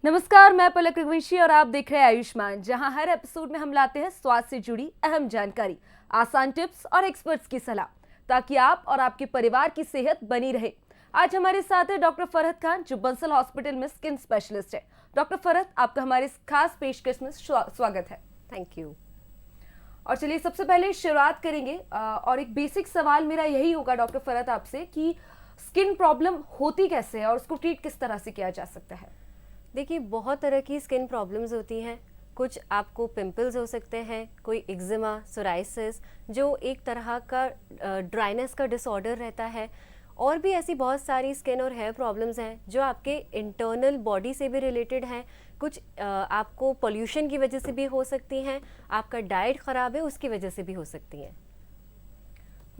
नमस्कार, मैं पलक रघुवंशी और आप देख रहे हैं आयुष्मान, जहां हर एपिसोड में हम लाते हैं स्वास्थ्य से जुड़ी अहम जानकारी, आसान टिप्स और एक्सपर्ट्स की सलाह, ताकि आप और आपके परिवार की सेहत बनी रहे। आज हमारे साथ है डॉक्टर फरहत खान, जो बंसल हॉस्पिटल में स्किन स्पेशलिस्ट है। डॉक्टर फरहत, आपका हमारे इस खास पेशकश में स्वागत है। Thank you. और चलिए सबसे पहले शुरुआत करेंगे और एक बेसिक सवाल मेरा यही होगा डॉक्टर फरहत आपसे कि स्किन प्रॉब्लम होती कैसे है और उसको ट्रीट किस तरह से किया जा सकता है। देखिए, बहुत तरह की स्किन प्रॉब्लम्स होती हैं। कुछ आपको पिंपल्स हो सकते हैं, कोई एक्जिमा, सोराइसिस जो एक तरह का ड्राइनेस का डिसऑर्डर रहता है, और भी ऐसी बहुत सारी स्किन और हेयर प्रॉब्लम्स हैं जो आपके इंटरनल बॉडी से भी रिलेटेड हैं। कुछ आपको पोल्यूशन की वजह से भी हो सकती हैं, आपका डाइट ख़राब है उसकी वजह से भी हो सकती हैं।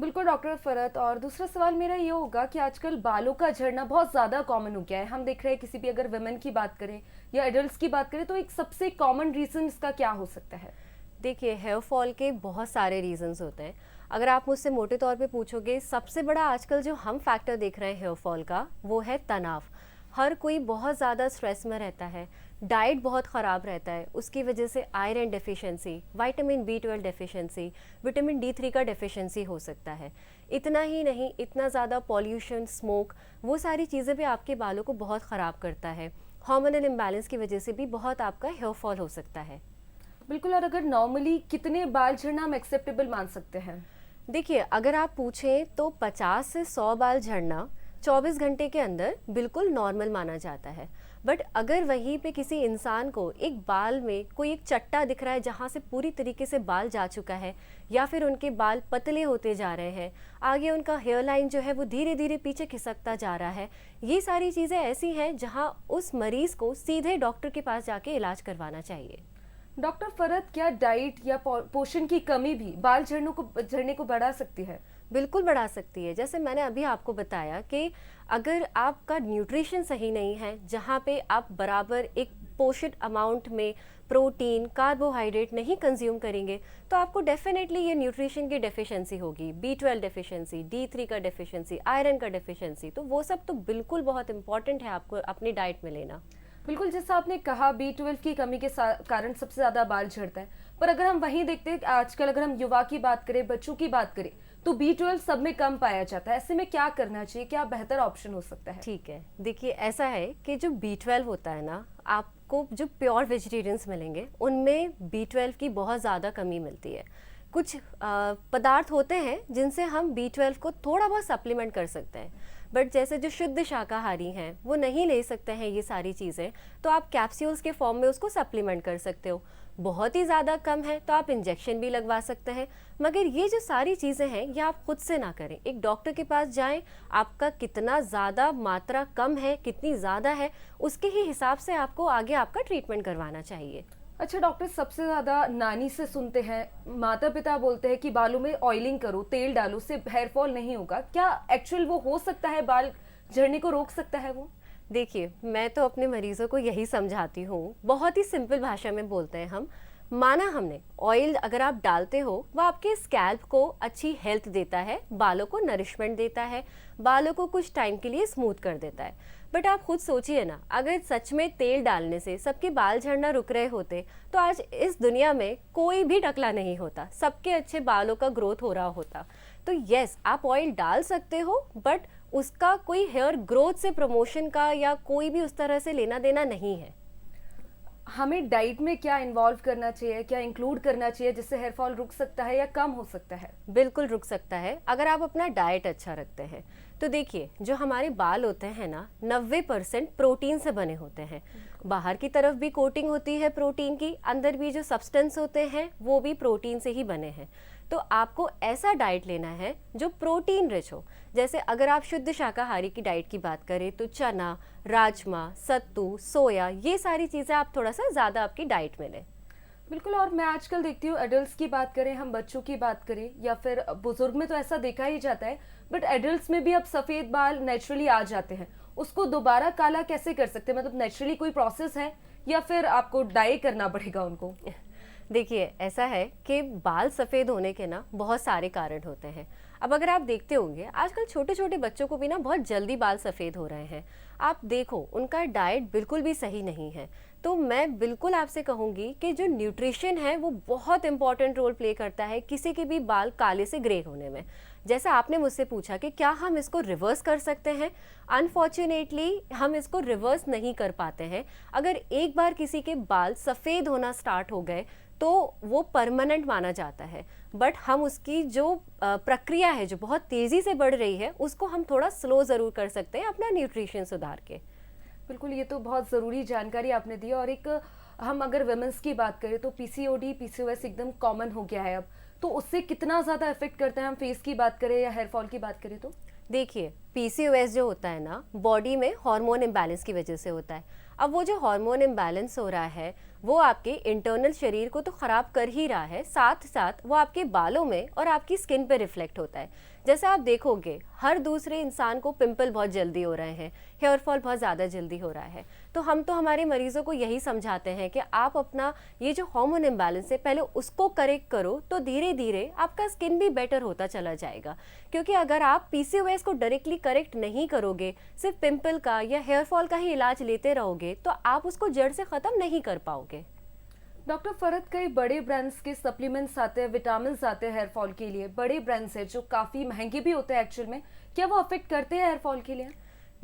बिल्कुल डॉक्टर फरहत, और दूसरा सवाल मेरा ये होगा कि आजकल बालों का झड़ना बहुत ज़्यादा कॉमन हो गया है। हम देख रहे हैं किसी भी अगर वुमेन की बात करें या एडल्ट्स की बात करें तो एक सबसे कॉमन रीज़न इसका क्या हो सकता है। देखिए, हेयर फॉल के बहुत सारे रीजंस होते हैं। अगर आप मुझसे मोटे तौर पे पूछोगे, सबसे बड़ा आजकल जो हम फैक्टर देख रहे हैं हेयर फॉल का, वो है तनाव। हर कोई बहुत ज़्यादा स्ट्रेस में रहता है, डाइट बहुत ख़राब रहता है, उसकी वजह से iron deficiency, vitamin B12 deficiency, vitamin D3 का डेफिशिएंसी हो सकता है। इतना ही नहीं, इतना ज़्यादा पॉल्यूशन, स्मोक, वो सारी चीज़ें भी आपके बालों को बहुत ख़राब करता है। हार्मोनल इम्बैलेंस की वजह से भी बहुत आपका हेयर फॉल हो सकता है। बिल्कुल, और अगर नॉर्मली कितने बाल झड़ना हम एक्सेप्टेबल मान सकते हैं। देखिए, अगर आप पूछें तो 50 से 100 बाल झड़ना 24 घंटे के अंदर बिल्कुल नॉर्मल माना जाता है। बट अगर वहीं पे किसी इंसान को एक बाल में कोई एक चट्टा दिख रहा है जहाँ से पूरी तरीके से बाल जा चुका है, या फिर उनके बाल पतले होते जा रहे हैं, आगे उनका हेयर लाइन जो है वो धीरे धीरे पीछे खिसकता जा रहा है, ये सारी चीज़ें ऐसी हैं जहाँ उस मरीज़ को सीधे डॉक्टर के पास जाके इलाज करवाना चाहिए। डॉक्टर फरहत, क्या डाइट या पोषण की कमी भी बाल झड़ने को बढ़ा सकती है। बिल्कुल बढ़ा सकती है। जैसे मैंने अभी आपको बताया कि अगर आपका न्यूट्रिशन सही नहीं है, जहाँ पे आप बराबर एक पोषित अमाउंट में प्रोटीन, कार्बोहाइड्रेट नहीं कंज्यूम करेंगे, तो आपको डेफिनेटली ये न्यूट्रिशन की डेफिशिएंसी होगी। B12 डेफिशिएंसी, D3 का डेफिशिएंसी, आयरन का डेफिशिएंसी, तो वो सब तो बिल्कुल बहुत इंपॉर्टेंट है आपको अपनी डाइट में लेना। बिल्कुल, जैसा आपने कहा B12 की कमी के कारण सबसे ज़्यादा बाल झड़ता है, पर अगर हम वहीं देखते हैं आजकल अगर हम युवा की बात करें, बच्चों की बात करें, तो B12 सब में कम पाया जाता है। ऐसे में क्या करना चाहिए, क्या बेहतर ऑप्शन हो सकता है। ठीक है, देखिए ऐसा है कि जो B12 होता है ना, आपको जो प्योर वेजिटेरियंस मिलेंगे उनमें B12 की बहुत ज़्यादा कमी मिलती है। कुछ पदार्थ होते हैं जिनसे हम B12 को थोड़ा बहुत सप्लीमेंट कर सकते हैं, बट जैसे जो शुद्ध शाकाहारी हैं वो नहीं ले सकते हैं ये सारी चीज़ें, तो आप कैप्सूल्स के फॉर्म में उसको सप्लीमेंट कर सकते हो। बहुत ही ज़्यादा कम है तो आप इंजेक्शन भी लगवा सकते हैं, मगर ये जो सारी चीज़ें हैं ये आप खुद से ना करें, एक डॉक्टर के पास जाएं। आपका कितना ज़्यादा मात्रा कम है, कितनी ज़्यादा है, उसके ही हिसाब से आपको आगे आपका ट्रीटमेंट करवाना चाहिए। अच्छा डॉक्टर, सबसे ज़्यादा नानी से सुनते हैं, माता पिता बोलते हैं कि बालों में ऑयलिंग करो, तेल डालो, उससे हेयर फॉल नहीं होगा। क्या एक्चुअल वो हो सकता है, बाल झड़ने को रोक सकता है वो। देखिए, मैं तो अपने मरीज़ों को यही समझाती हूँ, बहुत ही सिंपल भाषा में बोलते हैं हम। माना हमने ऑयल अगर आप डालते हो, वो आपके स्कैल्प को अच्छी हेल्थ देता है, बालों को नरिशमेंट देता है, बालों को कुछ टाइम के लिए स्मूथ कर देता है। बट आप खुद सोचिए ना, अगर सच में तेल डालने से सबके बाल झड़ना रुक रहे होते तो आज इस दुनिया में कोई भी टकला नहीं होता, सबके अच्छे बालों का ग्रोथ हो रहा होता। तो यस, आप ऑयल डाल सकते हो, बट उसका कोई हेयर ग्रोथ से, प्रमोशन का या कोई भी उस तरह से लेना देना नहीं है। हमें डाइट में क्या इन्वॉल्व करना चाहिए, क्या इंक्लूड करना चाहिए जिससे हेयर फॉल रुक सकता है या कम हो सकता है। बिल्कुल रुक सकता है अगर आप अपना डाइट अच्छा रखते हैं। तो देखिए, जो हमारे बाल होते हैं ना, 90% प्रोटीन से बने होते हैं। बाहर की तरफ भी कोटिंग होती है प्रोटीन की, अंदर भी जो सब्सटेंस होते हैं वो भी प्रोटीन से ही बने हैं। तो आपको ऐसा डाइट लेना है जो प्रोटीन रिच हो। जैसे अगर आप शुद्ध शाकाहारी की डाइट की बात करें तो चना, राजमा, सत्तू, सोया, ये सारी चीज़ें आप थोड़ा सा ज़्यादा आपकी डाइट में लें। बिल्कुल, और मैं आजकल देखती हूँ एडल्ट्स की बात करें, हम बच्चों की बात करें या फिर बुजुर्ग में तो ऐसा देखा ही जाता है, बट एडल्ट्स में भी अब सफ़ेद बाल नेचुरली आ जाते हैं। उसको दोबारा काला कैसे कर सकते हैं, मतलब नेचुरली कोई प्रोसेस है या फिर आपको डाई करना पड़ेगा उनको। देखिए, ऐसा है कि बाल सफ़ेद होने के ना बहुत सारे कारण होते हैं। अब अगर आप देखते होंगे आजकल छोटे छोटे बच्चों को भी ना बहुत जल्दी बाल सफ़ेद हो रहे हैं। आप देखो उनका डाइट बिल्कुल भी सही नहीं है। तो मैं बिल्कुल आपसे कहूँगी कि जो न्यूट्रिशन है वो बहुत इंपॉर्टेंट रोल प्ले करता है किसी के भी बाल काले से ग्रे होने में। जैसा आपने मुझसे पूछा कि क्या हम इसको रिवर्स कर सकते हैं, अनफॉर्चुनेटली हम इसको रिवर्स नहीं कर पाते हैं। अगर एक बार किसी के बाल सफ़ेद होना स्टार्ट हो गए तो वो परमानेंट माना जाता है, बट हम उसकी जो प्रक्रिया है जो बहुत तेज़ी से बढ़ रही है उसको हम थोड़ा स्लो ज़रूर कर सकते हैं अपना न्यूट्रिशन सुधार के। बिल्कुल, ये तो बहुत ज़रूरी जानकारी आपने दी। और एक हम अगर वुमेन्स की बात करें तो पीसीओडी पीसीओएस एकदम कॉमन हो गया है अब, तो उससे कितना ज़्यादा इफेक्ट करता है, हम फेस की बात करें या हेयर फॉल की बात करें तो? देखिए पीसीओएस जो होता है ना बॉडी में हार्मोन इम्बैलेंस की वजह से होता है। अब वो जो हार्मोन इम्बैलेंस हो रहा है वो आपके इंटरनल शरीर को तो ख़राब कर ही रहा है, साथ साथ वो आपके बालों में और आपकी स्किन पे रिफ्लेक्ट होता है। जैसे आप देखोगे हर दूसरे इंसान को पिंपल बहुत जल्दी हो रहे हैं, हेयर फॉल बहुत ज़्यादा जल्दी हो रहा है। तो हम तो हमारे मरीजों को यही समझाते हैं कि आप अपना ये जो हार्मोन इम्बैलेंस है पहले उसको करेक्ट करो, तो धीरे धीरे आपका स्किन भी बेटर होता चला जाएगा। क्योंकि अगर आप पीसीओएस को डायरेक्टली करेक्ट नहीं करोगे, सिर्फ पिंपल का या हेयर फॉल का ही इलाज लेते रहोगे, तो आप उसको जड़ से ख़त्म नहीं कर पाओगे। डॉक्टर फरहत, कई बड़े ब्रांड्स के सप्लीमेंट्स आते हैं, विटामिन आते हैं हेयर फॉल के लिए, बड़े ब्रांड्स हैं जो काफ़ी महंगे भी होते हैं एक्चुअल में, क्या वो अफेक्ट करते हैं हेयर फॉल के लिए?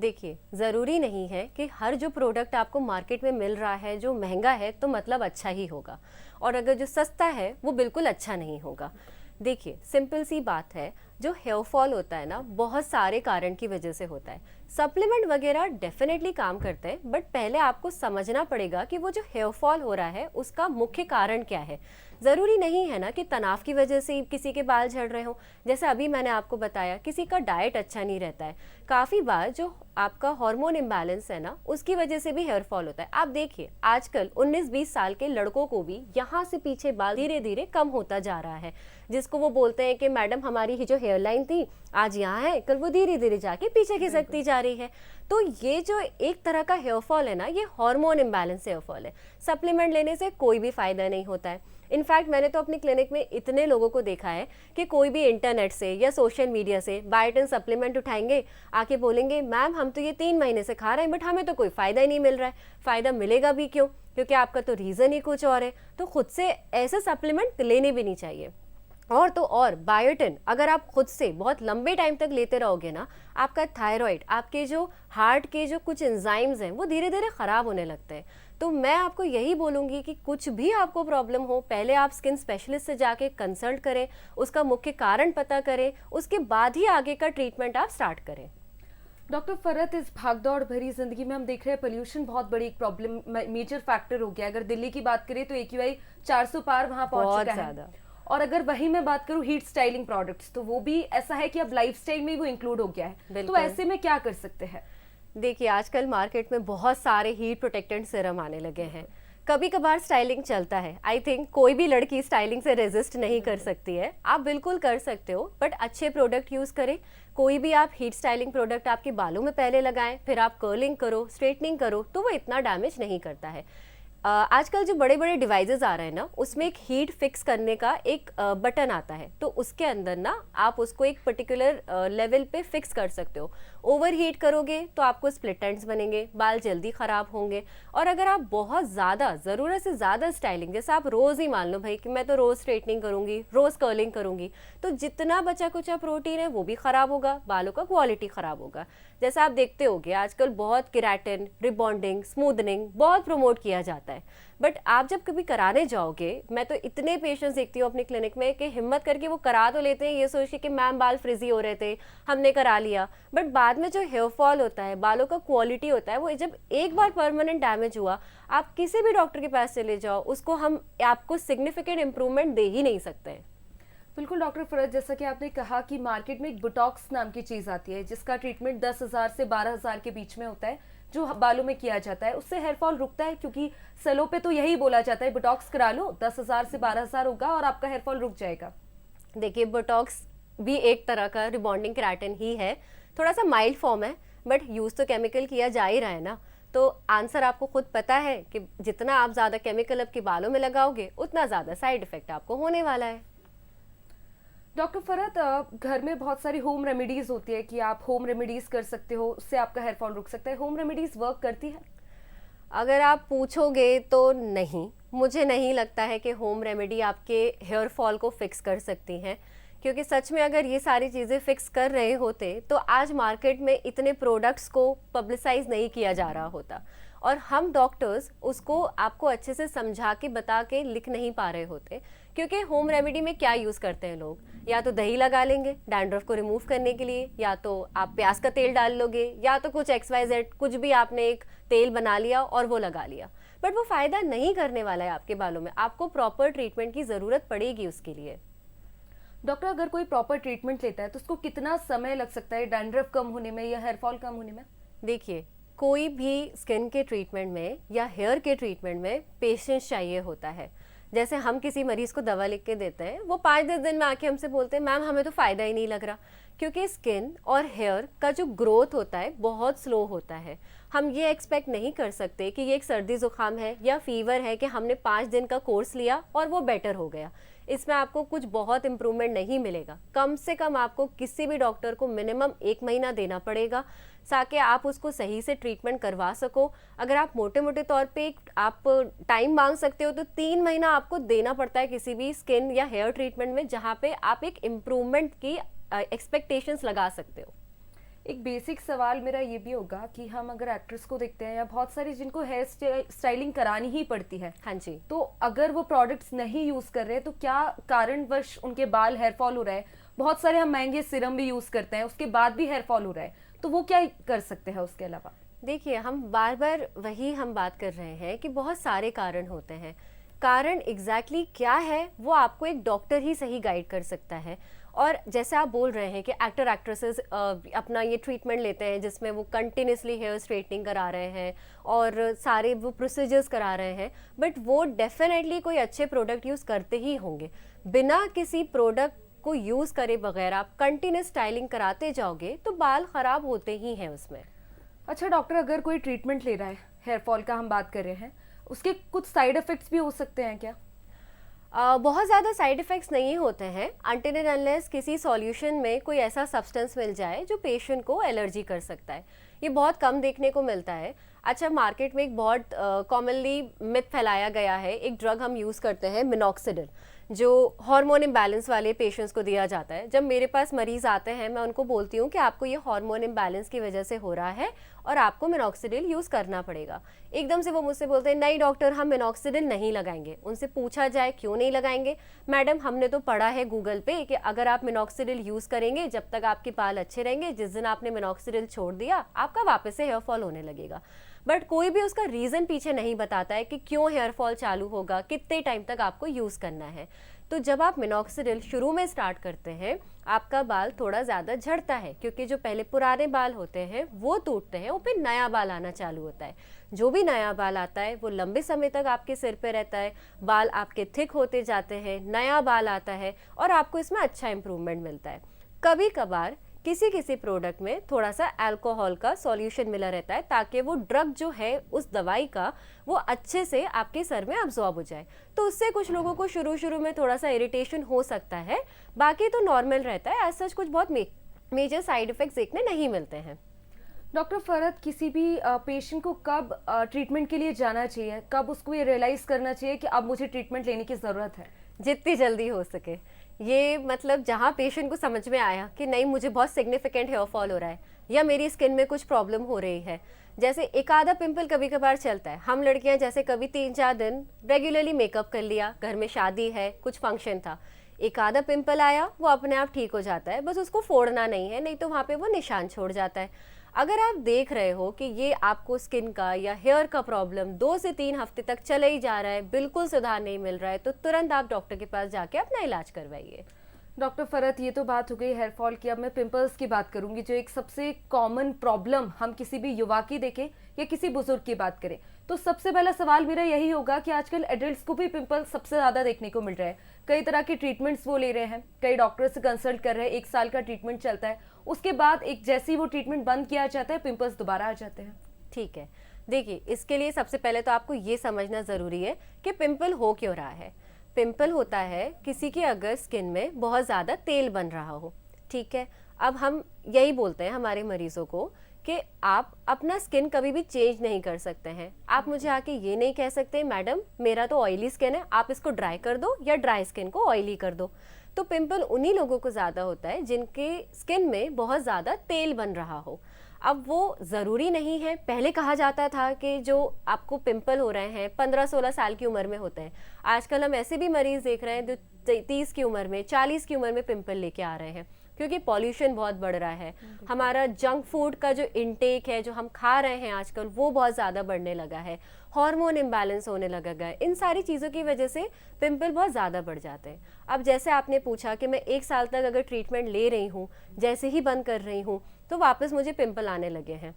देखिए ज़रूरी नहीं है कि हर जो प्रोडक्ट आपको मार्केट में मिल रहा है जो महंगा है तो मतलब अच्छा ही होगा, और अगर जो सस्ता है वो बिल्कुल अच्छा नहीं होगा। देखिए सिंपल सी बात है, जो हेयर फॉल होता है ना बहुत सारे कारण की वजह से होता है। सप्लीमेंट वगैरह डेफिनेटली काम करते हैं, बट पहले आपको समझना पड़ेगा कि वो जो हेयर फॉल हो रहा है उसका मुख्य कारण क्या है। ज़रूरी नहीं है ना कि तनाव की वजह से ही किसी के बाल झड़ रहे हो। जैसे अभी मैंने आपको बताया किसी का डाइट अच्छा नहीं रहता है, काफ़ी बार जो आपका हार्मोन इम्बैलेंस है ना उसकी वजह से भी हेयर फॉल होता है। आप देखिए आजकल 19-20 साल के लड़कों को भी यहाँ से पीछे बाल धीरे धीरे कम होता जा रहा है, जिसको वो बोलते हैं कि मैडम हमारी ही जो हेयर लाइन थी आज यहाँ है, कल वो धीरे धीरे जाके पीछे खिसकती जा रही है। तो ये जो एक तरह का हेयर फॉल है ना ये हार्मोन इम्बैलेंस हेयर फॉल है। सप्लीमेंट लेने से कोई भी फायदा नहीं होता है। इनफैक्ट मैंने तो अपनी क्लिनिक में इतने लोगों को देखा है कि कोई भी इंटरनेट से या सोशल मीडिया से बायोटिन सप्लीमेंट उठाएंगे, आके बोलेंगे मैम हम तो ये 3 महीने से खा रहे हैं बट हमें तो कोई फ़ायदा ही नहीं मिल रहा है। फ़ायदा मिलेगा भी क्यों, क्योंकि आपका तो रीज़न ही कुछ और है। तो खुद से ऐसे सप्लीमेंट लेने भी नहीं चाहिए। और तो और बायोटिन अगर आप खुद से बहुत लंबे टाइम तक लेते रहोगे ना, आपका थायराइड, आपके जो हार्ट के जो कुछ एंजाइम्स हैं वो धीरे धीरे ख़राब होने लगते हैं। तो मैं आपको यही बोलूँगी कि कुछ भी आपको प्रॉब्लम हो पहले आप स्किन स्पेशलिस्ट से जाके कंसल्ट करें, उसका मुख्य कारण पता करें, उसके बाद ही आगे का ट्रीटमेंट आप स्टार्ट करें। डॉक्टर फरहत, इस भागदौड़ भरी जिंदगी में हम देख रहे हैं पोल्यूशन बहुत बड़ी एक प्रॉब्लम, मेजर फैक्टर हो गया। अगर दिल्ली की बात करें तो AQI 400 पार वहां पहुंच चुका है। और अगर वही मैं बात करूं हीट स्टाइलिंग प्रोडक्ट्स, तो वो भी ऐसा है कि अब लाइफस्टाइल में वो इंक्लूड हो गया है। तो ऐसे में क्या कर सकते हैं? देखिए आजकल मार्केट में बहुत सारे हीट प्रोटेक्टेंट सीरम आने लगे हैं। कभी कभार स्टाइलिंग चलता है, आई थिंक कोई भी लड़की स्टाइलिंग से रेजिस्ट नहीं कर सकती है। आप बिल्कुल कर सकते हो, बट अच्छे प्रोडक्ट यूज़ करें। कोई भी आप हीट स्टाइलिंग प्रोडक्ट आपके बालों में पहले लगाएं, फिर आप कर्लिंग करो, स्ट्रेटनिंग करो, तो वो इतना डैमेज नहीं करता है। आजकल जो बड़े बड़े डिवाइसेस आ रहे हैं ना उसमें एक हीट फिक्स करने का एक बटन आता है, तो उसके अंदर ना आप उसको एक पर्टिकुलर लेवल पे फिक्स कर सकते हो। ओवर हीट करोगे तो आपको स्प्लिट एंड्स बनेंगे, बाल जल्दी ख़राब होंगे। और अगर आप बहुत ज़्यादा ज़रूरत से ज़्यादा स्टाइलिंग, जैसे आप रोज़ ही मान लो भाई कि मैं तो रोज़ स्ट्रेटनिंग करूँगी, रोज़ कर्लिंग करूँगी, तो जितना बचा कुचा प्रोटीन है वो भी ख़राब होगा, बालों का क्वालिटी ख़राब होगा। जैसे आप देखते होगे आजकल बहुत केराटिन, रिबॉन्डिंग, स्मूदनिंग बहुत प्रमोट किया जाता है, बट आप जब कभी कराने जाओगे, मैं तो इतने पेशेंट्स देखती हूँ अपनी क्लिनिक में कि हिम्मत करके वो करा तो लेते हैं ये सोच के कि मैम बाल फ्रिजी हो रहे थे, हमने करा लिया, बट बाद में जो हेयर फॉल होता है, बालों का क्वालिटी होता है, वो जब एक बार परमानेंट डैमेज हुआ, आप किसी भी डॉक्टर के पास चले जाओ, उसको हम आपको सिग्निफिकेंट इंप्रूवमेंट दे ही नहीं सकते हैं। बिल्कुल डॉक्टर फरहत, जैसा कि आपने कहा कि मार्केट में एक बोटॉक्स नाम की चीज़ आती है जिसका ट्रीटमेंट 10,000 से 12,000 के बीच में होता है, जो बालों में किया जाता है। उससे हेयर फॉल रुकता है, क्योंकि सैलो पे तो यही बोला जाता है बोटॉक्स करा लो, 10,000 से 12,000 होगा और आपका हेयर फॉल रुक जाएगा। देखिए बोटॉक्स भी एक तरह का रिबॉन्डिंग केराटिन ही है, थोड़ा सा माइल्ड फॉर्म है, बट यूज़ तो केमिकल किया जा ही रहा है ना। तो आंसर आपको खुद पता है कि जितना आप ज़्यादा केमिकल आपके बालों में लगाओगे उतना ज़्यादा साइड इफ़ेक्ट आपको होने वाला है। डॉक्टर फरहत, घर में बहुत सारी होम रेमेडीज होती है कि आप होम रेमेडीज कर सकते हो, उससे आपका हेयर फॉल रुक सकता है। होम रेमेडीज वर्क करती है? अगर आप पूछोगे तो नहीं, मुझे नहीं लगता है कि होम रेमेडी आपके हेयर फॉल को फिक्स कर सकती हैं, क्योंकि सच में अगर ये सारी चीज़ें फिक्स कर रहे होते तो आज मार्केट में इतने प्रोडक्ट्स को पब्लिसाइज नहीं किया जा रहा होता, और हम डॉक्टर्स उसको आपको अच्छे से समझा के बता के लिख नहीं पा रहे होते। क्योंकि होम रेमेडी में क्या यूज़ करते हैं लोग, या तो दही लगा लेंगे डैंड्रफ को रिमूव करने के लिए, या तो आप प्याज का तेल डाल लोगे, या तो कुछ XYZ कुछ भी आपने एक तेल बना लिया और वो लगा लिया, बट वो फ़ायदा नहीं करने वाला है आपके बालों में। आपको प्रॉपर ट्रीटमेंट की ज़रूरत पड़ेगी उसके लिए। डॉक्टर, अगर कोई प्रॉपर ट्रीटमेंट लेता है तो उसको कितना समय लग सकता है डैंड्रफ कम होने में या हेयर फॉल कम होने में? देखिए, कोई भी स्किन के ट्रीटमेंट में या हेयर के ट्रीटमेंट में पेशेंस चाहिए होता है। जैसे हम किसी मरीज़ को दवा लिख के देते हैं, वो 5-10 दिन में आके हमसे बोलते हैं मैम हमें तो फ़ायदा ही नहीं लग रहा, क्योंकि स्किन और हेयर का जो ग्रोथ होता है बहुत स्लो होता है। हम ये एक्सपेक्ट नहीं कर सकते कि ये एक सर्दी ज़ुकाम है या फीवर है कि हमने 5 दिन का कोर्स लिया और वो बेटर हो गया। इसमें आपको कुछ बहुत इम्प्रूवमेंट नहीं मिलेगा। कम से कम आपको किसी भी डॉक्टर को मिनिमम 1 महीना देना पड़ेगा ताकि आप उसको सही से ट्रीटमेंट करवा सको। अगर आप मोटे मोटे तौर पे आप टाइम मांग सकते हो तो 3 महीना आपको देना पड़ता है किसी भी स्किन या हेयर ट्रीटमेंट में, जहाँ पे आप एक इम्प्रूवमेंट की एक्सपेक्टेशंस लगा सकते हो। एक बेसिक सवाल मेरा ये भी होगा कि हम अगर एक्ट्रेस को देखते हैं या बहुत सारी जिनको हेयर स्टाइलिंग करानी ही पड़ती है, हाँ जी, तो अगर वो प्रोडक्ट्स नहीं यूज कर रहे तो क्या कारणवश उनके बाल हेयर फॉल हो रहा है? बहुत सारे हम महंगे सीरम भी यूज करते हैं, उसके बाद भी हेयर फॉल हो रहा है, तो वो क्या कर सकते हैं उसके अलावा? देखिए, हम बार बार वही हम बात कर रहे हैं कि बहुत सारे कारण होते हैं। कारण एग्जैक्टली क्या है वो आपको एक डॉक्टर ही सही गाइड कर सकता है। और जैसे आप बोल रहे हैं कि एक्टर एक्ट्रेसेस अपना ये ट्रीटमेंट लेते हैं जिसमें वो कंटिन्यूसली हेयर स्ट्रेटनिंग करा रहे हैं और सारे वो प्रोसीजर्स करा रहे हैं, बट वो डेफिनेटली कोई अच्छे प्रोडक्ट यूज़ करते ही होंगे। बिना किसी प्रोडक्ट को यूज़ करे बगैर आप कंटिन्यूस स्टाइलिंग कराते जाओगे तो बाल ख़राब होते ही हैं उसमें। अच्छा डॉक्टर, अगर कोई ट्रीटमेंट ले रहा है, हेयर फॉल का हम बात कर रहे हैं, उसके कुछ साइड इफेक्ट्स भी हो सकते हैं क्या? बहुत ज़्यादा साइड इफ़ेक्ट्स नहीं होते हैं अनटिल एंड अनलेस किसी सॉल्यूशन में कोई ऐसा सब्सटेंस मिल जाए जो पेशेंट को एलर्जी कर सकता है। ये बहुत कम देखने को मिलता है। अच्छा, मार्केट में एक बहुत कॉमनली मिथ फैलाया गया है, एक ड्रग हम यूज़ करते हैं मिनॉक्सिडिल, जो हार्मोन इम्बैलेंस वाले पेशेंट्स को दिया जाता है। जब मेरे पास मरीज़ आते हैं मैं उनको बोलती हूँ कि आपको ये हार्मोन इम्बैलेंस की वजह से हो रहा है और आपको मिनॉक्सिडिल यूज़ करना पड़ेगा। एकदम से वो मुझसे बोलते हैं नहीं डॉक्टर हम मिनॉक्सिडिल नहीं लगाएंगे। उनसे पूछा जाए क्यों नहीं लगाएंगे, मैडम हमने तो पढ़ा है गूगल पे कि अगर आप मिनॉक्सिडिल यूज़ करेंगे जब तक आपके बाल अच्छे रहेंगे, जिस दिन आपने मिनॉक्सिडिल छोड़ दिया आपका वापस से हेयर फॉल होने लगेगा। बट कोई भी उसका रीज़न पीछे नहीं बताता है कि क्यों हेयर फॉल चालू होगा, कितने टाइम तक आपको यूज़ करना है। तो जब आप मिनॉक्सिडिल शुरू में स्टार्ट करते हैं आपका बाल थोड़ा ज़्यादा झड़ता है, क्योंकि जो पहले पुराने बाल होते हैं वो टूटते हैं और फिर नया बाल आना चालू होता है। जो भी नया बाल आता है वो लंबे समय तक आपके सिर पे रहता है, बाल आपके थिक होते जाते हैं, नया बाल आता है और आपको इसमें अच्छा इंप्रूवमेंट मिलता है। कभी कभार किसी किसी प्रोडक्ट में थोड़ा सा अल्कोहल का सॉल्यूशन मिला रहता है ताकि वो ड्रग जो है उस दवाई का वो अच्छे से आपके सर में अब्जॉर्ब हो जाए। तो उससे कुछ लोगों को शुरू में थोड़ा सा इरिटेशन हो सकता है, बाकी तो नॉर्मल रहता है। एज सच कुछ बहुत मेजर साइड इफेक्ट्स देखने नहीं मिलते हैं। डॉक्टर फरहत, किसी भी पेशेंट को कब ट्रीटमेंट के लिए जाना चाहिए, कब उसको ये रियलाइज करना चाहिए कि अब मुझे ट्रीटमेंट लेने की ज़रूरत है? जितनी जल्दी हो सके। ये मतलब जहाँ पेशेंट को समझ में आया कि नहीं मुझे बहुत सिग्निफिकेंट हेयर फॉल हो रहा है या मेरी स्किन में कुछ प्रॉब्लम हो रही है। जैसे एक आधा पिंपल कभी कभार चलता है, हम लड़कियां जैसे कभी 3-4 दिन रेगुलरली मेकअप कर लिया, घर में शादी है कुछ फंक्शन था, एक आधा पिंपल आया वो अपने आप ठीक हो जाता है, बस उसको फोड़ना नहीं है, नहीं तो वहाँ पे वो निशान छोड़ जाता है। अगर आप देख रहे हो कि ये आपको स्किन का या हेयर का प्रॉब्लम 2 से 3 हफ्ते तक चले ही जा रहा है, बिल्कुल सुधार नहीं मिल रहा है, तो तुरंत आप डॉक्टर के पास जाके अपना इलाज करवाइए। डॉक्टर फरहत, ये तो बात हो गई हेयर फॉल की। अब मैं पिंपल्स की बात करूंगी, जो एक सबसे कॉमन प्रॉब्लम हम किसी भी युवा की देखें या किसी बुजुर्ग की बात करें, तो सबसे पहला सवाल मेरा यही होगा कि आजकल एडल्ट्स को भी पिंपल सबसे ज़्यादा देखने को मिल रहा है। कई तरह के ट्रीटमेंट्स वो ले रहे हैं, कई डॉक्टर से कंसल्ट कर रहे हैं, 1 साल का ट्रीटमेंट चलता है, उसके बाद एक जैसे ही वो ट्रीटमेंट बंद किया जाता है पिंपल्स दोबारा आ जाते हैं। ठीक है, देखिए इसके लिए सबसे पहले तो आपको ये समझना ज़रूरी है कि पिंपल हो क्यों रहा है। पिंपल होता है किसी के अगर स्किन में बहुत ज़्यादा तेल बन रहा हो, ठीक है। अब हम यही बोलते हैं हमारे मरीजों को कि आप अपना स्किन कभी भी चेंज नहीं कर सकते हैं। आप मुझे आके ये नहीं कह सकते मैडम मेरा तो ऑयली स्किन है, आप इसको ड्राई कर दो या ड्राई स्किन को ऑयली कर दो। तो पिंपल उन्हीं लोगों को ज़्यादा होता है जिनके स्किन में बहुत ज़्यादा तेल बन रहा हो। अब वो ज़रूरी नहीं है, पहले कहा जाता था कि जो आपको पिंपल हो रहे हैं 15-16 साल की उम्र में होते हैं। आजकल हम ऐसे भी मरीज़ देख रहे हैं जो 30 की उम्र में, 40 की उम्र में पिंपल लेके आ रहे हैं, क्योंकि पॉल्यूशन बहुत बढ़ रहा है। हमारा जंक फूड का जो इंटेक है, जो हम खा रहे हैं आजकल, वो बहुत ज़्यादा बढ़ने लगा है। हार्मोन इम्बैलेंस होने लगा है। इन सारी चीज़ों की वजह से पिंपल बहुत ज़्यादा बढ़ जाते हैं। अब जैसे आपने पूछा कि मैं 1 साल तक अगर ट्रीटमेंट ले रही हूँ, जैसे ही बंद कर रही हूँ तो वापस मुझे पिंपल आने लगे हैं।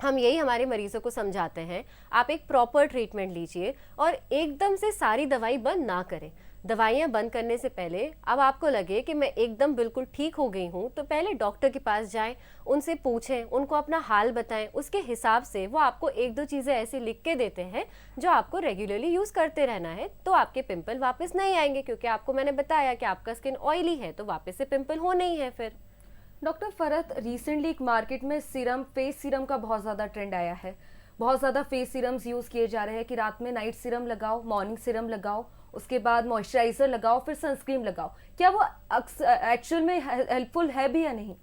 हम यही हमारे मरीजों को समझाते हैं, आप एक प्रॉपर ट्रीटमेंट लीजिए और एकदम से सारी दवाई बंद ना करें। दवाइयाँ बंद करने से पहले अब आपको लगे कि मैं एकदम बिल्कुल ठीक हो गई हूँ, तो पहले डॉक्टर के पास जाएं, उनसे पूछें, उनको अपना हाल बताएं, उसके हिसाब से वो आपको 1-2 चीज़ें ऐसी लिख के देते हैं जो आपको रेगुलरली यूज़ करते रहना है, तो आपके पिंपल वापस नहीं आएंगे। क्योंकि आपको मैंने बताया कि आपका स्किन ऑयली है तो वापस से पिंपल होने ही है। फिर डॉक्टर फरहत, रिसेंटली एक मार्केट में सीरम, फेस सीरम का बहुत ज़्यादा ट्रेंड आया है। बहुत ज़्यादा फेस सीरम्स यूज़ किए जा रहे हैं कि रात में नाइट सीरम लगाओ, मॉर्निंग सीरम लगाओ, उसके बाद मॉइस्चराइजर लगाओ, फिर सनस्क्रीन लगाओ। क्या वो एक्चुअल में हेल्पफुल है भी या नहीं?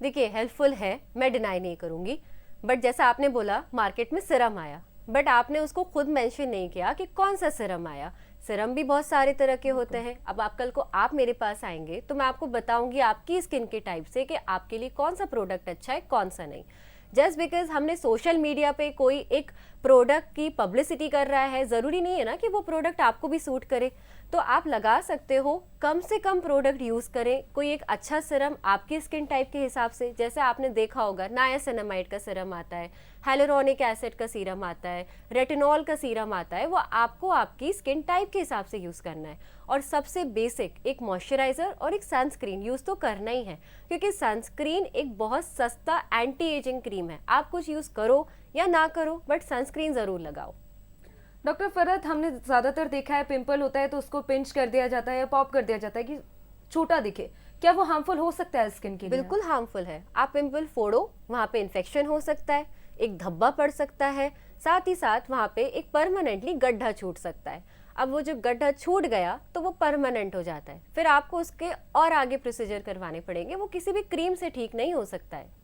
देखिए, हेल्पफुल है, मैं डिनाई नहीं करूँगी, बट जैसा आपने बोला मार्केट में सीरम आया, बट आपने उसको खुद मेंशन नहीं किया कि कौन सा सीरम आया। सीरम भी बहुत सारे तरह के होते हैं। अब आप कल को आप मेरे पास आएंगे तो मैं आपको बताऊंगी आपकी स्किन के टाइप से कि आपके लिए कौन सा प्रोडक्ट अच्छा है, कौन सा नहीं। जस्ट बिकॉज हमने सोशल मीडिया पे कोई एक प्रोडक्ट की पब्लिसिटी कर रहा है, ज़रूरी नहीं है ना कि वो प्रोडक्ट आपको भी सूट करे। तो आप लगा सकते हो, कम से कम प्रोडक्ट यूज़ करें, कोई एक अच्छा सीरम आपकी स्किन टाइप के हिसाब से। जैसे आपने देखा होगा नायासिनामाइड का सीरम आता है, हाइलुरोनिक एसिड का सीरम आता है, रेटिनॉल का सीरम आता है, वो आपको आपकी स्किन टाइप के हिसाब से यूज़ करना है। और सबसे बेसिक एक मॉइस्चराइज़र और एक सनस्क्रीन यूज़ तो करना ही है, क्योंकि सनस्क्रीन एक बहुत सस्ता एंटी एजिंग क्रीम है। आप कुछ यूज़ करो या ना करो, बट सनस्क्रीन ज़रूर लगाओ। डॉक्टर फरहत, हमने ज़्यादातर देखा है पिंपल होता है तो उसको पिंच कर दिया जाता है या पॉप कर दिया जाता है कि छोटा दिखे। क्या वो हार्मफुल हो सकता है स्किन के लिए? बिल्कुल हार्मफुल है। आप पिंपल फोड़ो, वहाँ पे इन्फेक्शन हो सकता है, एक धब्बा पड़ सकता है, साथ ही साथ वहाँ पे एक परमानेंटली गड्ढा छूट सकता है। अब वो जो गड्ढा छूट गया तो वो परमानेंट हो जाता है, फिर आपको उसके और आगे प्रोसीजर करवाने पड़ेंगे, वो किसी भी क्रीम से ठीक नहीं हो सकता है।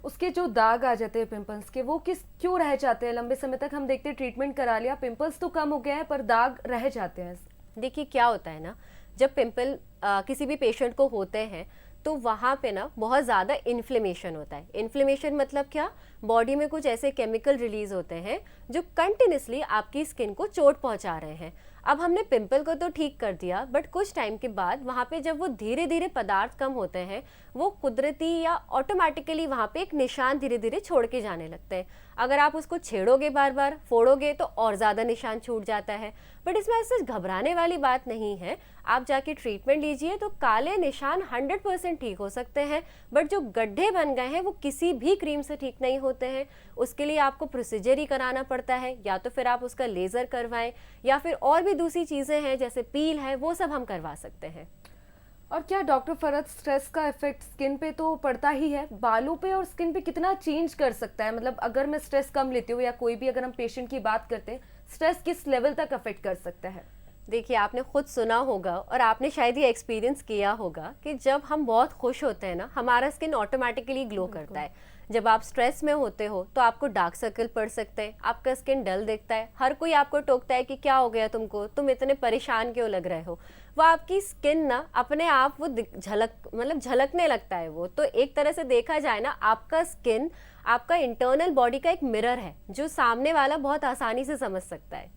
उसके जो दाग आ जाते हैं पिंपल्स के, वो क्यों रह जाते हैं लंबे समय तक? हम देखते हैं ट्रीटमेंट करा लिया, पिंपल्स तो कम हो गया है पर दाग रह जाते हैं। देखिए क्या होता है ना, जब पिंपल किसी भी पेशेंट को होते हैं तो वहाँ पे ना बहुत ज़्यादा इन्फ्लेमेशन होता है। इन्फ्लेमेशन मतलब क्या, बॉडी में कुछ ऐसे केमिकल रिलीज होते हैं जो कंटिन्यूसली आपकी स्किन को चोट पहुँचा रहे हैं। अब हमने पिंपल को तो ठीक कर दिया, बट कुछ टाइम के बाद वहाँ पे जब वो धीरे धीरे पदार्थ कम होते हैं, वो कुदरती या ऑटोमेटिकली वहाँ पे एक निशान धीरे धीरे छोड़ के जाने लगते हैं। अगर आप उसको छेड़ोगे, बार बार फोड़ोगे तो और ज़्यादा निशान छूट जाता है। बट इसमें ऐसे घबराने वाली बात नहीं है, आप जाके ट्रीटमेंट लीजिए तो काले निशान 100% ठीक हो सकते हैं, बट जो गड्ढे बन गए हैं वो किसी भी क्रीम से ठीक नहीं होते हैं। उसके लिए आपको प्रोसीजर ही कराना पड़ता है, या तो फिर आप उसका लेज़र करवाएं, या फिर और भी दूसरी चीज़ें हैं जैसे पील है, वो सब हम करवा सकते हैं। और क्या डॉक्टर फरहत, स्ट्रेस का इफेक्ट स्किन पे तो पड़ता ही है, बालों पे और स्किन पे कितना चेंज कर सकता है? मतलब अगर मैं स्ट्रेस कम लेती हूँ या कोई भी, अगर हम पेशेंट की बात करते हैं, स्ट्रेस किस लेवल तक अफेक्ट कर सकता है? देखिए, आपने खुद सुना होगा और आपने शायद ये एक्सपीरियंस किया होगा कि जब हम बहुत खुश होते हैं ना, हमारा स्किन ऑटोमेटिकली ग्लो करता है। जब आप स्ट्रेस में होते हो तो आपको डार्क सर्कल पड़ सकते हैं, आपका स्किन डल दिखता है, हर कोई आपको टोकता है कि क्या हो गया तुमको, तुम इतने परेशान क्यों लग रहे हो। वो आपकी स्किन ना अपने आप वो झलकने लगता है। वो तो एक तरह से देखा जाए ना, आपका स्किन आपका इंटरनल बॉडी का एक मिरर है जो सामने वाला बहुत आसानी से समझ सकता है।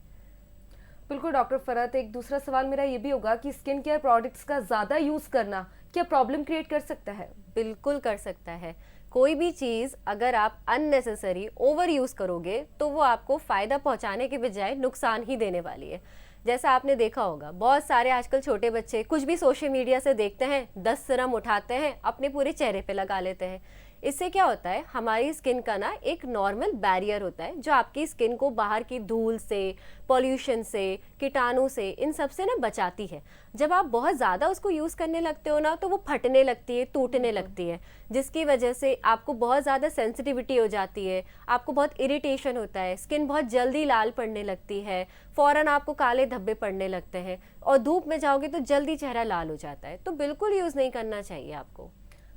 बिल्कुल डॉक्टर फरहत, एक दूसरा सवाल मेरा ये भी होगा कि स्किन केयर प्रोडक्ट्स का ज़्यादा यूज़ करना क्या प्रॉब्लम क्रिएट कर सकता है? बिल्कुल कर सकता है। कोई भी चीज़ अगर आप अननेसेसरी ओवर यूज़ करोगे तो वो आपको फ़ायदा पहुंचाने के बजाय नुकसान ही देने वाली है। जैसा आपने देखा होगा, बहुत सारे आजकल छोटे बच्चे कुछ भी सोशल मीडिया से देखते हैं, 10 सीरम उठाते हैं, अपने पूरे चेहरे पे लगा लेते हैं। इससे क्या होता है, हमारी स्किन का ना एक नॉर्मल बैरियर होता है जो आपकी स्किन को बाहर की धूल से, पॉल्यूशन से, कीटाणु से, इन सब से ना बचाती है। जब आप बहुत ज़्यादा उसको यूज़ करने लगते हो ना तो वो फटने लगती है, टूटने लगती है, जिसकी वजह से आपको बहुत ज़्यादा सेंसिटिविटी हो जाती है, आपको बहुत इरिटेशन होता है, स्किन बहुत जल्दी लाल पड़ने लगती है, फ़ौरन आपको काले धब्बे पड़ने लगते हैं, और धूप में जाओगे तो जल्दी चेहरा लाल हो जाता है। तो बिल्कुल यूज़ नहीं करना चाहिए आपको।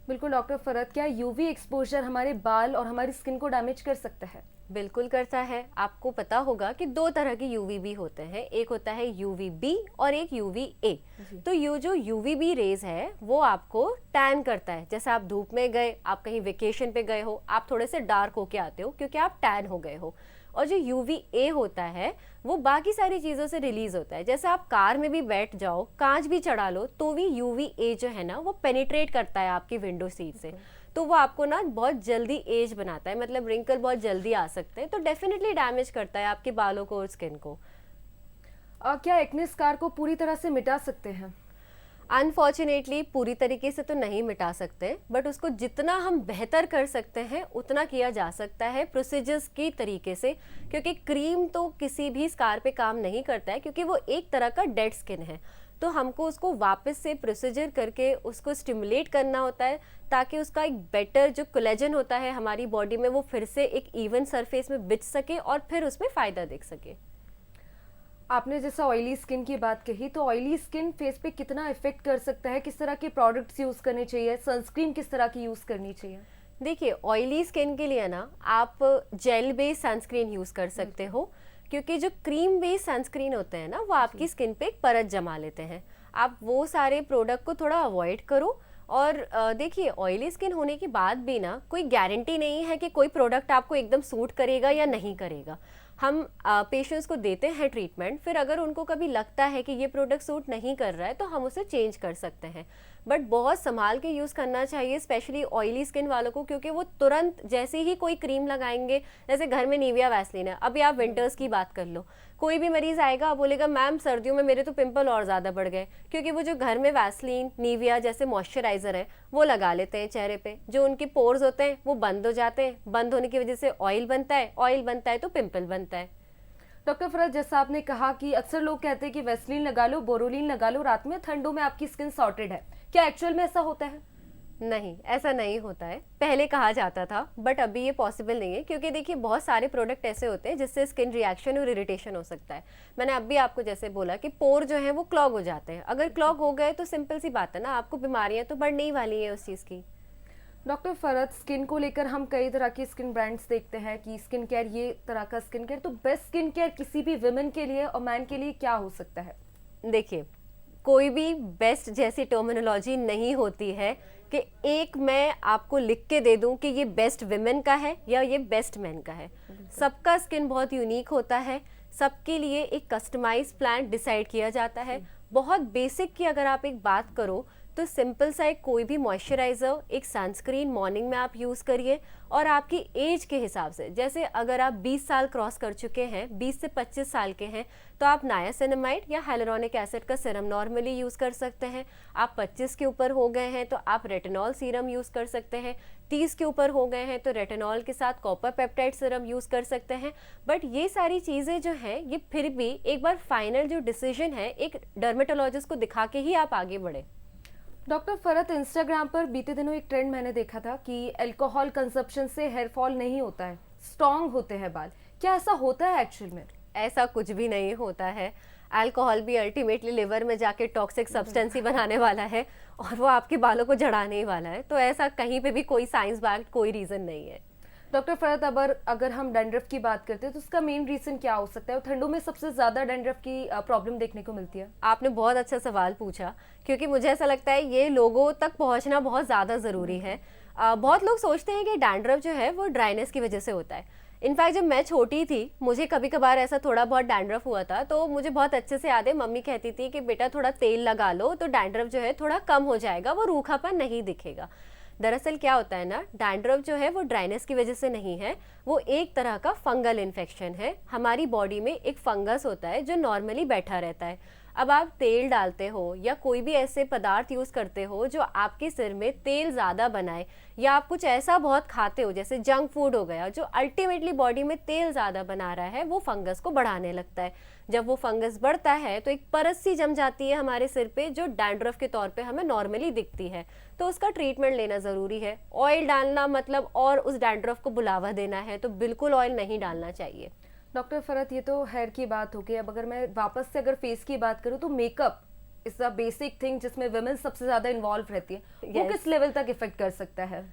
बिल्कुल डॉक्टर फरहत, क्या यूवी एक्सपोजर हमारे बाल और हमारी स्किन को डैमेज कर सकता है? बिल्कुल करता है। आपको पता होगा कि दो तरह के यूवीबी होते हैं, एक होता है यूवीबी और एक यूवीए। तो ये जो यूवीबी रेज है वो आपको टैन करता है। जैसे आप धूप में गए, आप कहीं वेकेशन पे गए हो, आप थोड़े से डार्क होके आते हो क्योंकि आप टैन हो गए हो। और जो यूवीए होता है वो बाकी सारी चीज़ों से रिलीज होता है। जैसे आप कार में भी बैठ जाओ, कांच भी चढ़ा लो, तो भी यूवीए जो है ना वो पेनिट्रेट करता है आपकी विंडो सीट से। तो वो आपको ना बहुत जल्दी एज बनाता है, मतलब रिंकल बहुत जल्दी आ सकते हैं, तो डेफिनेटली डैमेज करता है आपके बालों को और स्किन को। क्या एक्ने स्कार को पूरी तरह से मिटा सकते हैं? अनफॉर्चुनेटली पूरी तरीके से तो नहीं मिटा सकते, बट उसको जितना हम बेहतर कर सकते हैं उतना किया जा सकता है प्रोसीजर्स की तरीके से, क्योंकि क्रीम तो किसी भी स्कार पे काम नहीं करता है, क्योंकि वो एक तरह का डेड स्किन है। तो हमको उसको वापस से प्रोसीजर करके उसको स्टिमुलेट करना होता है, ताकि उसका एक बेटर जो कोलेजन होता है हमारी बॉडी में वो फिर से एक इवन सरफेस में बिछ सके और फिर उसमें फ़ायदा दिख सके। आपने जैसा ऑयली स्किन की बात कही, तो ऑयली स्किन फेस पे कितना इफेक्ट कर सकता है? किस तरह के प्रोडक्ट्स यूज़ करने चाहिए? सनस्क्रीन किस तरह की यूज़ करनी चाहिए? देखिए, ऑयली स्किन के लिए ना आप जेल बेस्ड सनस्क्रीन यूज़ कर सकते हो, क्योंकि जो क्रीम बेस्ड सनस्क्रीन होते हैं ना वो आपकी स्किन पे एक परत जमा लेते हैं। आप वो सारे प्रोडक्ट को थोड़ा अवॉइड करो। और देखिए, ऑयली स्किन होने के बाद भी ना कोई गारंटी नहीं है कि कोई प्रोडक्ट आपको एकदम सूट करेगा या नहीं करेगा। हम पेशेंट्स को देते हैं ट्रीटमेंट, फिर अगर उनको कभी लगता है कि ये प्रोडक्ट सूट नहीं कर रहा है तो हम उसे चेंज कर सकते हैं, बट बहुत संभाल के यूज़ करना चाहिए, स्पेशली ऑयली स्किन वालों को, क्योंकि वो तुरंत जैसे ही कोई क्रीम लगाएंगे, जैसे घर में निविया वैसलीन है, अभी आप विंटर्स की बात कर लो, कोई भी मरीज आएगा बोलेगा मैम सर्दियों में मेरे तो पिंपल और ज़्यादा बढ़ गए, क्योंकि वो जो घर में वैसलीन, निविया जैसे मॉइस्चराइज़र है वो लगा लेते हैं चेहरे पे, जो उनके पोर्स होते हैं वो बंद हो जाते हैं, बंद होने की वजह से ऑयल बनता है, ऑयल बनता है तो पिंपल बनता है। डॉक्टर फरहत, जैसा आपने कहा कि अक्सर लोग कहते हैं कि वेस्लिन लगा लो, बोरोलिन लगा लो रात में, ठंडों में आपकी स्किन सॉर्टेड है, क्या एक्चुअल में ऐसा होता है? नहीं, ऐसा नहीं होता है। पहले कहा जाता था, बट अभी ये पॉसिबल नहीं है, क्योंकि देखिए बहुत सारे प्रोडक्ट ऐसे होते हैं जिससे स्किन रिएक्शन और इरिटेशन हो सकता है। मैंने अभी आपको जैसे बोला कि पोर जो है वो क्लॉग हो जाते हैं, अगर क्लॉग हो गए तो सिंपल सी बात है ना, आपको बीमारियां तो बढ़ने ही वाली है उस चीज़ की। डॉक्टर फरहत, स्किन को लेकर हम कई तरह की स्किन ब्रांड्स देखते हैं कि स्किन केयर ये तरह का स्किन केयर, तो बेस्ट स्किन केयर किसी भी वुमेन के लिए और मैन के लिए क्या हो सकता है? देखिए, कोई भी बेस्ट जैसी टर्मिनोलॉजी नहीं होती है कि एक मैं आपको लिख के दे दूं कि ये बेस्ट विमेन का है या ये बेस्ट मैन का है। सबका स्किन बहुत यूनिक होता है, सबके लिए एक कस्टमाइज प्लान डिसाइड किया जाता है। बहुत बेसिक की अगर आप एक बात करो तो सिंपल सा एक कोई भी मॉइस्चराइज़र, एक सनस्क्रीन मॉर्निंग में आप यूज़ करिए, और आपकी एज के हिसाब से, जैसे अगर आप 20 साल क्रॉस कर चुके हैं, 20 से 25 साल के हैं, तो आप नायासिनामाइड या हाइलुरोनिक एसिड का सीरम नॉर्मली यूज़ कर सकते हैं। आप 25 के ऊपर हो गए हैं तो आप रेटिनॉल सीरम यूज़ कर सकते हैं। 30 के ऊपर हो गए हैं तो रेटिनॉल के साथ कॉपर पेप्टाइड सीरम यूज़ कर सकते हैं। बट ये सारी चीज़ें जो हैं ये फिर भी एक बार फाइनल जो डिसीजन है एक डर्मेटोलॉजिस्ट को दिखा के ही आप आगे बढ़े। डॉक्टर फरहत, इंस्टाग्राम पर बीते दिनों एक ट्रेंड मैंने देखा था कि अल्कोहल कंजप्शन से हेयर फॉल नहीं होता है, स्ट्रॉन्ग होते हैं बाल, क्या ऐसा होता है एक्चुअल में? ऐसा कुछ भी नहीं होता है। अल्कोहल भी अल्टीमेटली लिवर में जाके टॉक्सिक सब्सटेंस ही बनाने वाला है और वो आपके बालों को झड़ाने ही वाला है, तो ऐसा कहीं पे भी कोई साइंस बैक्ड कोई रीज़न नहीं है। डॉक्टर फरहत, अगर हम डैंड्रफ की बात करते हैं तो उसका मेन रीजन क्या हो सकता है, और ठंडों में सबसे ज्यादा डैंड्रफ की प्रॉब्लम देखने को मिलती है? आपने बहुत अच्छा सवाल पूछा, क्योंकि मुझे ऐसा लगता है ये लोगों तक पहुंचना बहुत ज़्यादा ज़रूरी है। बहुत लोग सोचते हैं कि डैंड्रफ जो है वो ड्राइनेस की वजह से होता है। इनफैक्ट जब मैं छोटी थी मुझे कभी कभार ऐसा थोड़ा बहुत डैंड्रफ हुआ था, तो मुझे बहुत अच्छे से याद है मम्मी कहती थी कि बेटा थोड़ा तेल लगा लो तो डैंड्रफ जो है थोड़ा कम हो जाएगा, वो रूखापन नहीं दिखेगा। दरअसल क्या होता है ना, डैंड्रफ जो है वो ड्राइनेस की वजह से नहीं है, वो एक तरह का फंगल इन्फेक्शन है। हमारी बॉडी में एक फंगस होता है जो नॉर्मली बैठा रहता है। अब आप तेल डालते हो या कोई भी ऐसे पदार्थ यूज़ करते हो जो आपके सिर में तेल ज़्यादा बनाए, या आप कुछ ऐसा बहुत खाते हो जैसे जंक फूड हो गया जो अल्टीमेटली बॉडी में तेल ज़्यादा बना रहा है, वो फंगस को बढ़ाने लगता है। जब वो फंगस बढ़ता है तो एक परत सी जम जाती है हमारे सिर पे जो डैंड्रफ के तौर पे हमें नॉर्मली दिखती है, तो उसका ट्रीटमेंट लेना ज़रूरी है। ऑयल डालना मतलब और उस डैंड्रफ को बुलावा देना है, तो बिल्कुल ऑयल नहीं डालना चाहिए। डॉक्टर फरहत, ये तो हेयर की बात हो गई। अब अगर मैं वापस से अगर फेस की बात करूँ तो makeup is a basic thing जिसमें वुमेन सबसे ज़्यादा इन्वॉल्व रहती है, वो Yes. किस लेवल तक इफेक्ट कर सकता है?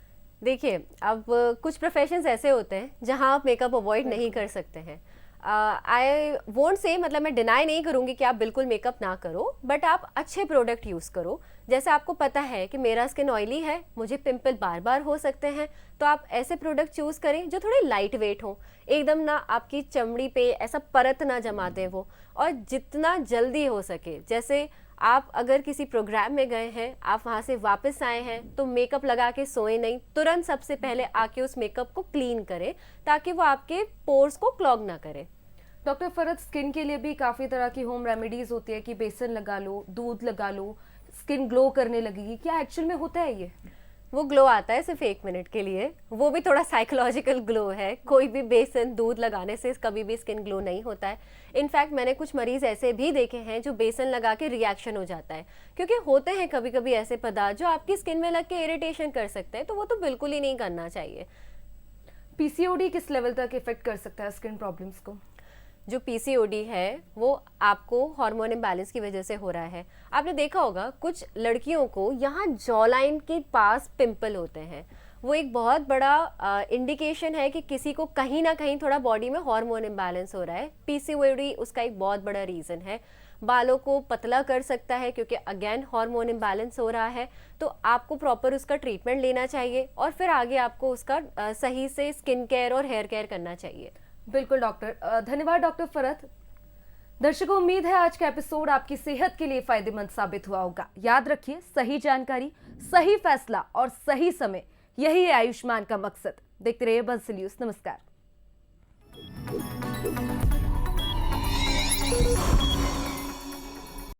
देखिए, अब कुछ प्रोफेशंस ऐसे होते हैं जहां आप मेकअप अवॉइड नहीं कर सकते हैं। आई वोंट से, मतलब मैं डिनाई नहीं करूंगी कि आप बिल्कुल मेकअप ना करो, बट आप अच्छे प्रोडक्ट यूज़ करो। जैसे आपको पता है कि मेरा स्किन ऑयली है, मुझे पिंपल बार बार हो सकते हैं, तो आप ऐसे प्रोडक्ट चूज़ करें जो थोड़े लाइट वेट हों, एकदम ना आपकी चमड़ी पे ऐसा परत ना जमा दें वो, और जितना जल्दी हो सके, जैसे आप अगर किसी प्रोग्राम में गए हैं, आप वहाँ से वापस आए हैं, तो मेकअप लगा के सोए नहीं, तुरंत सबसे पहले आके उस मेकअप को क्लीन करें ताकि वो आपके पोर्स को क्लॉग ना करे। डॉक्टर फरहत, स्किन के लिए भी काफ़ी तरह की होम रेमेडीज होती है कि बेसन लगा लो, दूध लगा लो, स्किन ग्लो करने लगेगी। क्या एक्चुअल में होता है ये? वो ग्लो आता है सिर्फ 1 मिनट के लिए, वो भी थोड़ा साइकोलॉजिकल ग्लो है। कोई भी बेसन दूध लगाने से कभी भी स्किन ग्लो नहीं होता है। इनफैक्ट मैंने कुछ मरीज ऐसे भी देखे हैं जो बेसन लगा के रिएक्शन हो जाता है, क्योंकि होते हैं कभी कभी ऐसे पदार्थ जो आपकी स्किन में लग के इरिटेशन कर सकते हैं, तो वो तो बिल्कुल ही नहीं करना चाहिए। पीसीओडी किस लेवल तक इफेक्ट कर सकता है स्किन प्रॉब्लम्स को? जो पीसीओडी है वो आपको हार्मोन इम्बैलेंस की वजह से हो रहा है। आपने देखा होगा कुछ लड़कियों को यहाँ जॉ लाइन के पास पिंपल होते हैं, वो एक बहुत बड़ा इंडिकेशन है कि किसी को कहीं ना कहीं थोड़ा बॉडी में हार्मोन इम्बैलेंस हो रहा है। पीसीओडी उसका एक बहुत बड़ा रीज़न है। बालों को पतला कर सकता है क्योंकि अगेन हार्मोन इम्बैलेंस हो रहा है, तो आपको प्रॉपर उसका ट्रीटमेंट लेना चाहिए और फिर आगे आपको उसका सही से स्किन केयर और हेयर केयर करना चाहिए। बिल्कुल डॉक्टर, धन्यवाद डॉक्टर फरहत। दर्शकों, उम्मीद है आज का एपिसोड आपकी सेहत के लिए फायदेमंद साबित हुआ होगा। याद रखिए, सही जानकारी, सही फैसला और सही समय, यही है आयुष्मान का मकसद। देखते रहिए बंसल न्यूज़। नमस्कार।